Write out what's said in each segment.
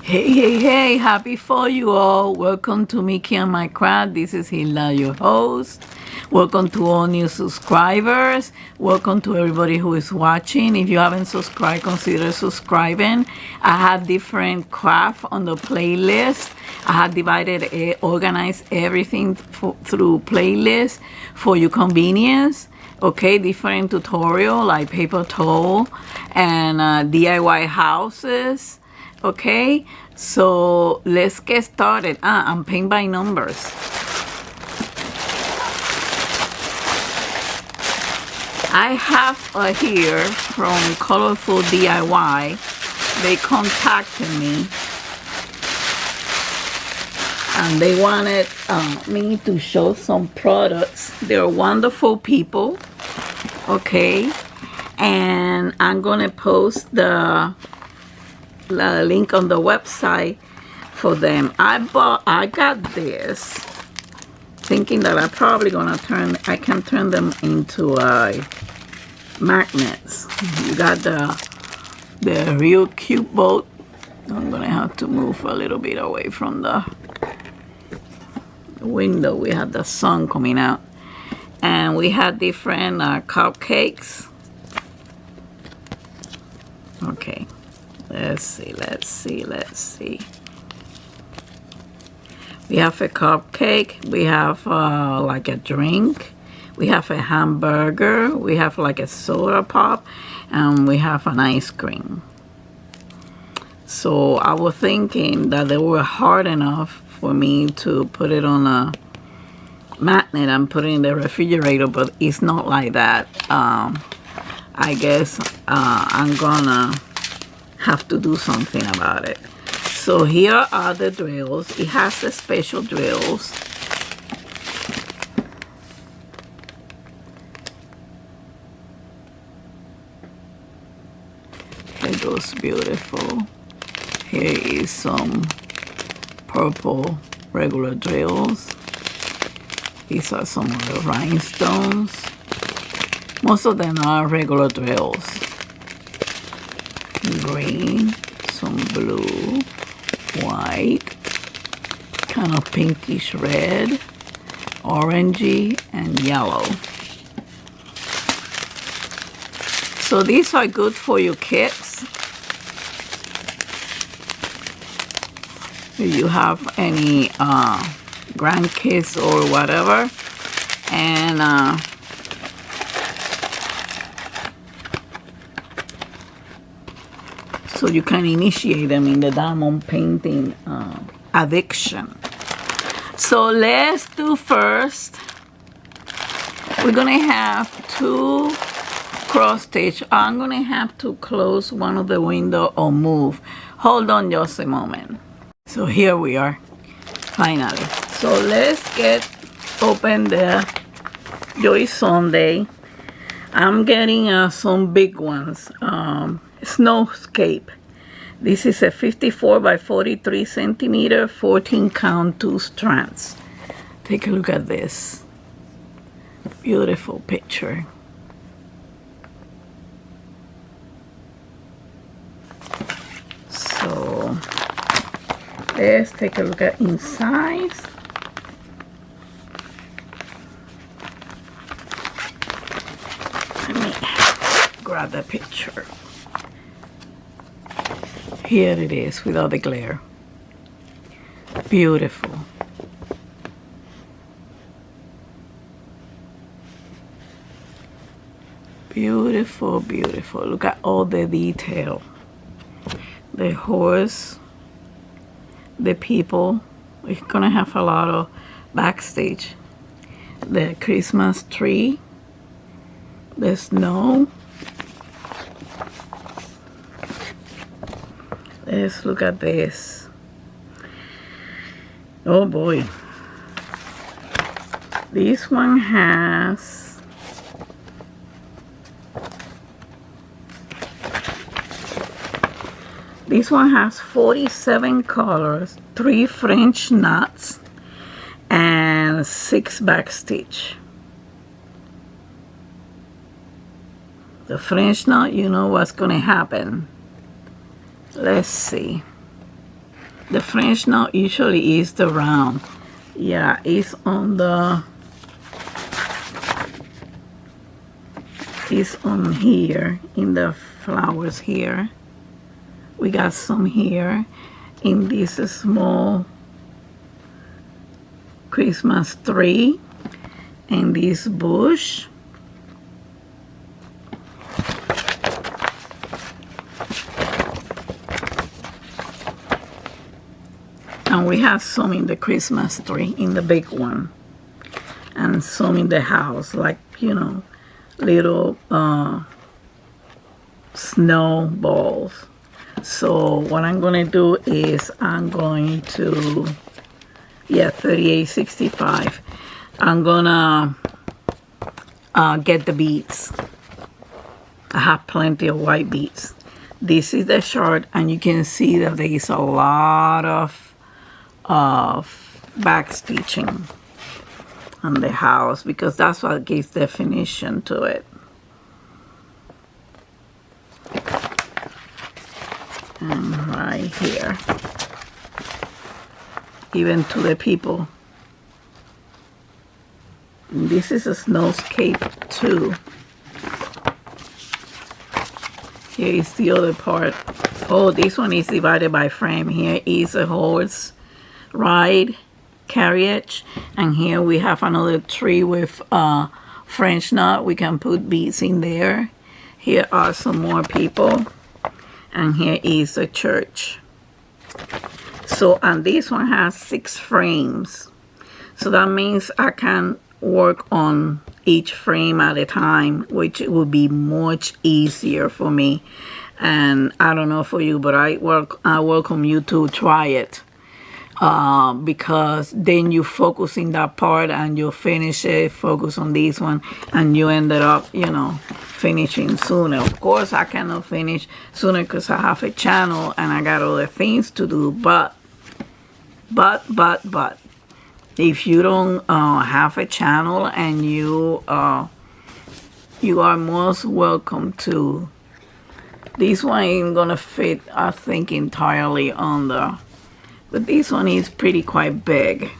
Hey, happy for you all. Welcome to Mickey and My Craft. This is Hilda, your host. Welcome to all new subscribers. Welcome to everybody who is watching. If you haven't subscribed, consider subscribing. I have different craft on the playlist. I have organized everything through playlists for your convenience. Okay, different tutorial like paper towel and DIY houses. Okay, so let's get started. I'm paint by numbers. I have here from Colorfuldiy. They contacted me and they wanted me to show some products. They're wonderful people. Okay, and I'm gonna post the link on the website for them. I got this thinking that I'm probably gonna I can turn them into magnets. You got the real cute boat. I'm gonna have to move a little bit away from the window. We have the sun coming out, and we had different cupcakes. Okay, let's see. We have a cupcake, we have like a drink, we have a hamburger, we have like a soda pop, and we have an ice cream. So I was thinking that they were hard enough for me to put it on a magnet and put it in the refrigerator, but it's not like that. I guess I'm gonna have to do something about it. So here are the drills. It has the special drills. It goes beautiful. Here is some purple regular drills. These are some of the rhinestones. Most of them are regular drills. Green, some blue, white, kind of pinkish red, orangey, and yellow. So these are good for your kids. If you have any grandkids or whatever, and so you can initiate them in the diamond painting addiction. So let's do first. We're gonna have two cross stitch. I'm gonna have to close one of the window or move. Hold on just a moment. So here we are, finally. So let's open the Joy Sunday. I'm getting some big ones. Snowscape. This is a 54 by 43 centimeter, 14 count, 2 strands. Take a look at this. Beautiful picture. So let's take a look at inside. Let me grab the picture. Here it is without the glare. Beautiful. Beautiful, beautiful. Look at all the detail. The horse, the people. We're gonna have a lot of backstage. The Christmas tree, the snow. Let's look at this. Oh boy. This one has This one has 47 colors, 3 French knots, and 6 backstitch. The French knot, you know what's going to happen. Let's see. The French knot usually is the round. Yeah, it's on the, it's on here in the flowers here. We got some here in this small Christmas tree and this bush. And we have some in the Christmas tree, in the big one. And some in the house, like, you know, little snowballs. So what I'm going to do is I'm going to, yeah, 38.65. I'm going to get the beads. I have plenty of white beads. This is the short, and you can see that there is a lot of back stitching on the house, because that's what gives definition to it. And right here, even to the people. And this is a snowscape too. Here is the other part. Oh, this one is divided by frame. Here is a horse ride carriage, and here we have another tree with French knot. We can put beads in there. Here are some more people, and here is a church. So, and this one has 6 frames, so that means I can work on each frame at a time, which would be much easier for me. And I don't know for you, but I welcome you to try it. Because then you focus in that part and you finish it, focus on this one, and you ended up, you know, finishing sooner. Of course, I cannot finish sooner because I have a channel and I got other things to do, but if you don't have a channel, and you are most welcome to. This one ain't gonna fit, I think, entirely on the, but this one is quite big.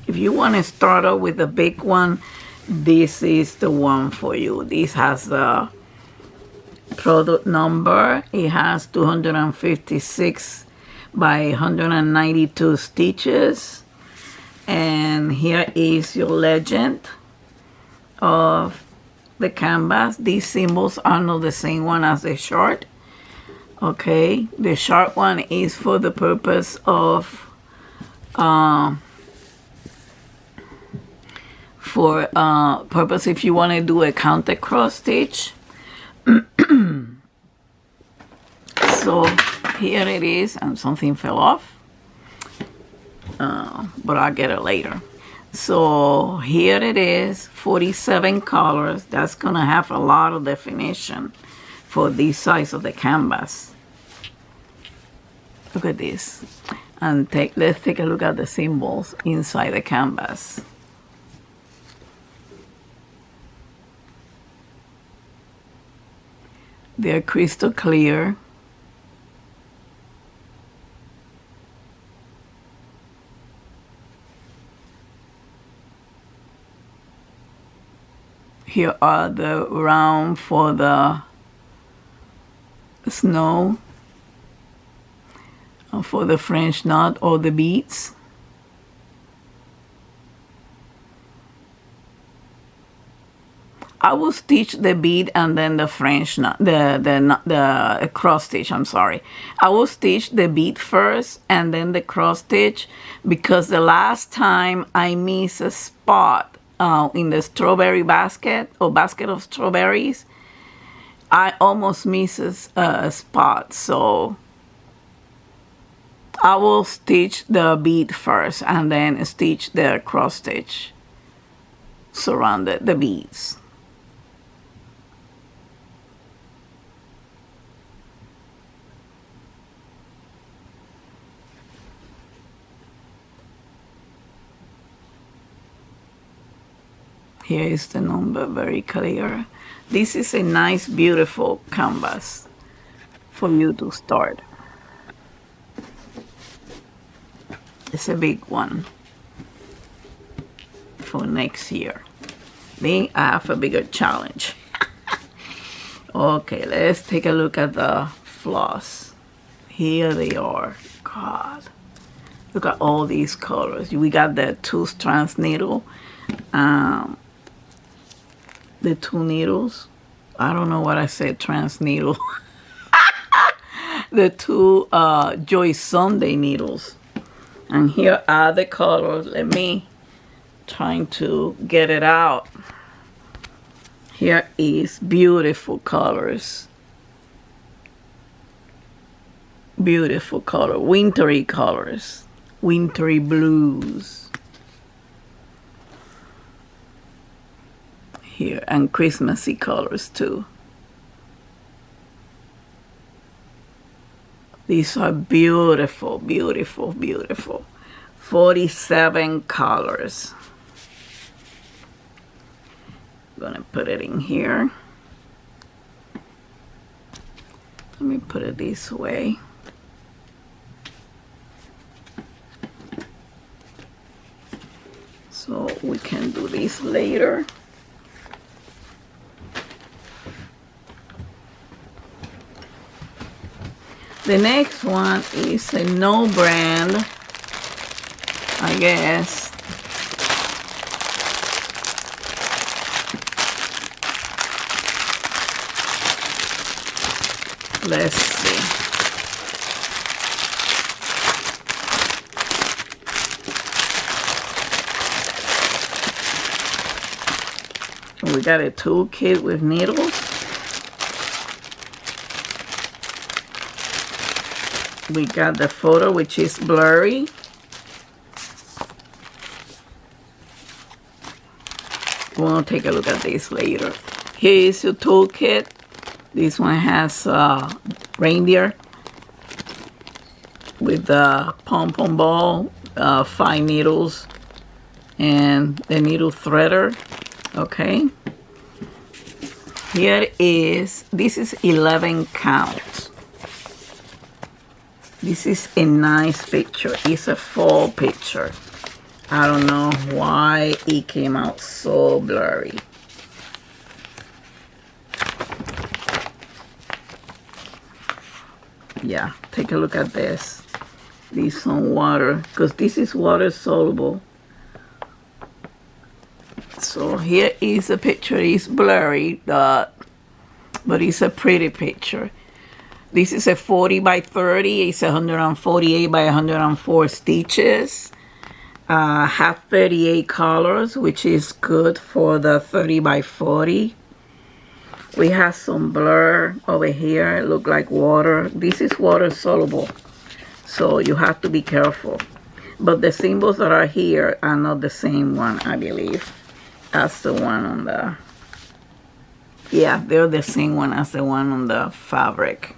If you want to start out with a big one, this is the one for you. This has the product number. It has 256 by 192 stitches. And here is your legend of the canvas. These symbols are not the same one as the short. Okay, the short one is for the purpose of if you want to do a counter cross stitch. So here it is, and something fell off, but I'll get it later. So here it is, 47 colors. That's gonna have a lot of definition for this size of the canvas. Look at this. And let's take a look at the symbols inside the canvas. They're crystal clear. Here are the round for the snow, for the French knot or the beads. I will stitch the bead and then the French knot, the cross stitch, I'm sorry. I will stitch the bead first and then the cross stitch, because the last time I missed a spot in the strawberry basket, or basket of strawberries. I almost missed a spot, so I will stitch the bead first and then stitch the cross stitch surround the beads. Here is the number, very clear. This is a nice, beautiful canvas for you to start. It's a big one for next year. Me, I have a bigger challenge. Okay, let's take a look at the floss. Here they are. God, look at all these colors. We got the 2 strands needle, the 2 needles. I don't know what I said, trans needle. The 2 Joy Sunday needles. And here are the colors. Let me trying to get it out. Here is beautiful colors. Beautiful color, wintry colors, wintry blues. Here, and Christmassy colors too. These are beautiful, beautiful, beautiful. 47 colors. I'm gonna put it in here. Let me put it this way. So we can do this later. The next one is a no brand, I guess. Let's see. We got a toolkit with needles. We got the photo, which is blurry. We'll take a look at this later. Here is your toolkit. This one has reindeer with the pom-pom ball, 5 needles, and the needle threader. Okay. Here is, this is 11 counts. This is a nice picture. It's a fall picture. I don't know why it came out so blurry. Yeah, take a look at this. This on water, because this is water soluble. So here is a picture. It's blurry, but it's a pretty picture. This is a 40 by 30. It's 148 by 104 stitches. Have 38 colors, which is good for the 30 by 40. We have some blur over here. It look like water. This is water soluble, so you have to be careful. But the symbols that are here are not the same one, I believe. That's the one on the, yeah, they're the same one as the one on the fabric.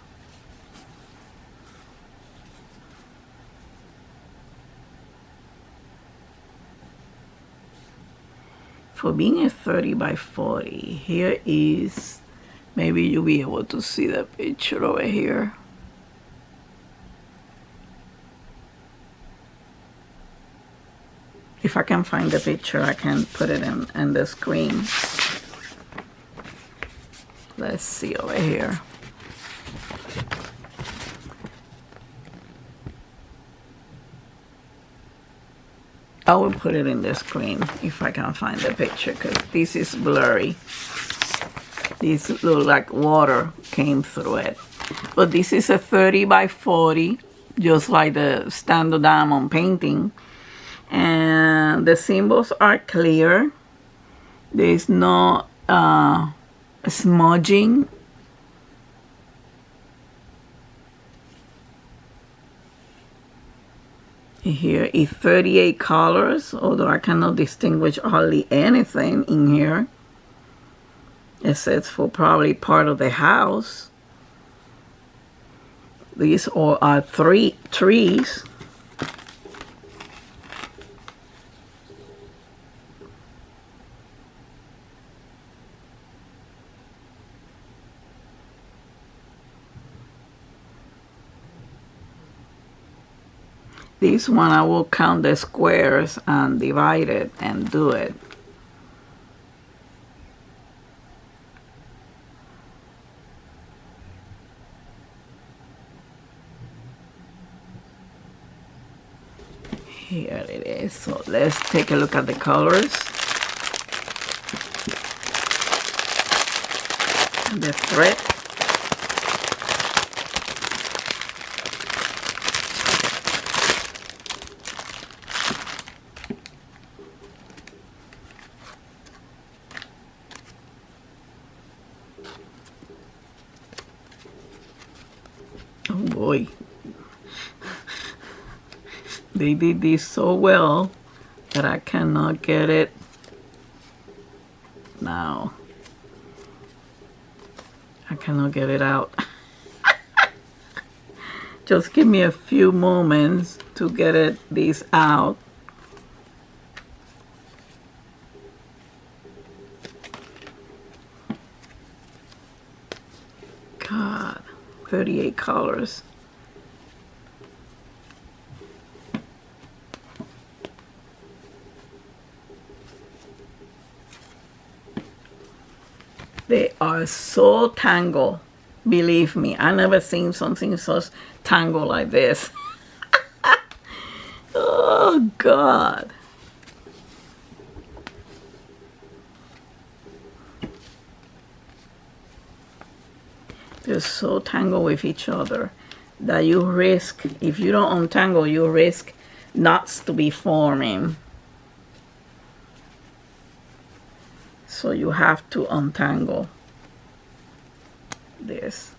For being a 30 by 40, here is, maybe you'll be able to see the picture over here. If I can find the picture, I can put it in the screen. Let's see over here. I will put it in the screen if I can find the picture, because this is blurry. This look like water came through it. But this is a 30 by 40, just like the standard diamond painting. And the symbols are clear. There's no smudging. Here is 38 colors, although I cannot distinguish hardly anything in here. It says for probably part of the house. These are 3 trees. This one I will count the squares and divide it and do it. Here it is. So let's take a look at the colors. The thread. Oh boy. They did this so well that I cannot get it now. I cannot get it out. Just give me a few moments to get this out. God, 38 colors. They are so tangled. Believe me, I never seen something so tangled like this. Oh God. They're so tangled with each other that you risk, if you don't untangle, you risk knots to be forming. So you have to untangle this.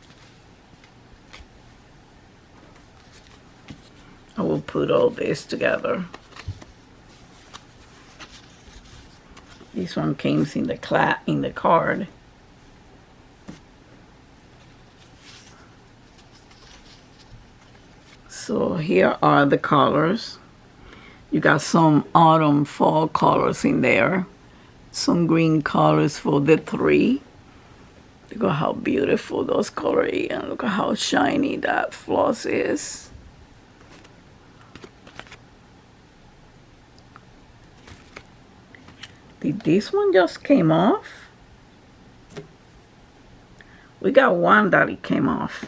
I will put all this together. This one came in the card. So here are the colors. You got some autumn fall colors in there. Some green colors for the three. Look at how beautiful those colors are, and look at how shiny that floss is. Did this one just came off? We got one that it came off.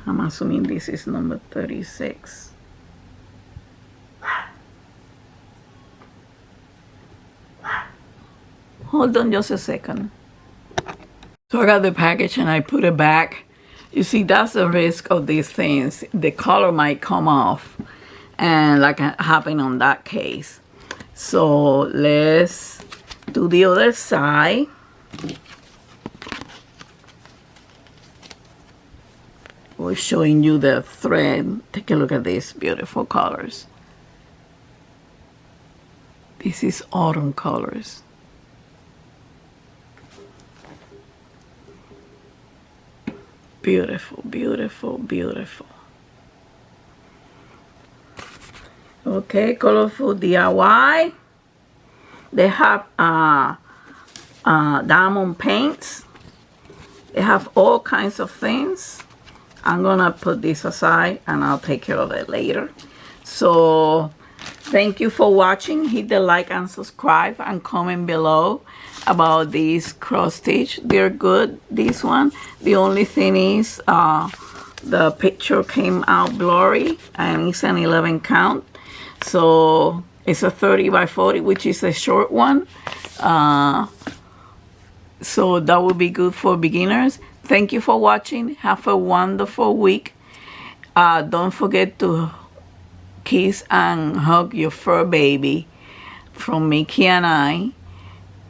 I'm assuming this is number 36. Hold on just a second. So I got the package and I put it back. You see, that's the risk of these things. The color might come off, and like happened on that case. So let's do the other side. We're showing you the thread. Take a look at these beautiful colors. This is autumn colors. Beautiful, beautiful, beautiful. Okay, Colorful DIY. They have diamond paints. They have all kinds of things. I'm gonna put this aside and I'll take care of it later. So thank you for watching. Hit the like and subscribe and comment below about these cross stitch. They're good, this one. The only thing is the picture came out blurry, and it's an 11 count. So it's a 30 by 40, which is a short one. So that would be good for beginners. Thank you for watching. Have a wonderful week. Don't forget to kiss and hug your fur baby from Mickey and I.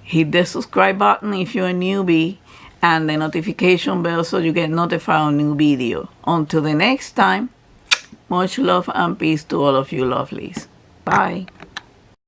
Hit the subscribe button if you're a newbie, and the notification bell so you get notified on new video. Until the next time, much love and peace to all of you lovelies. Bye.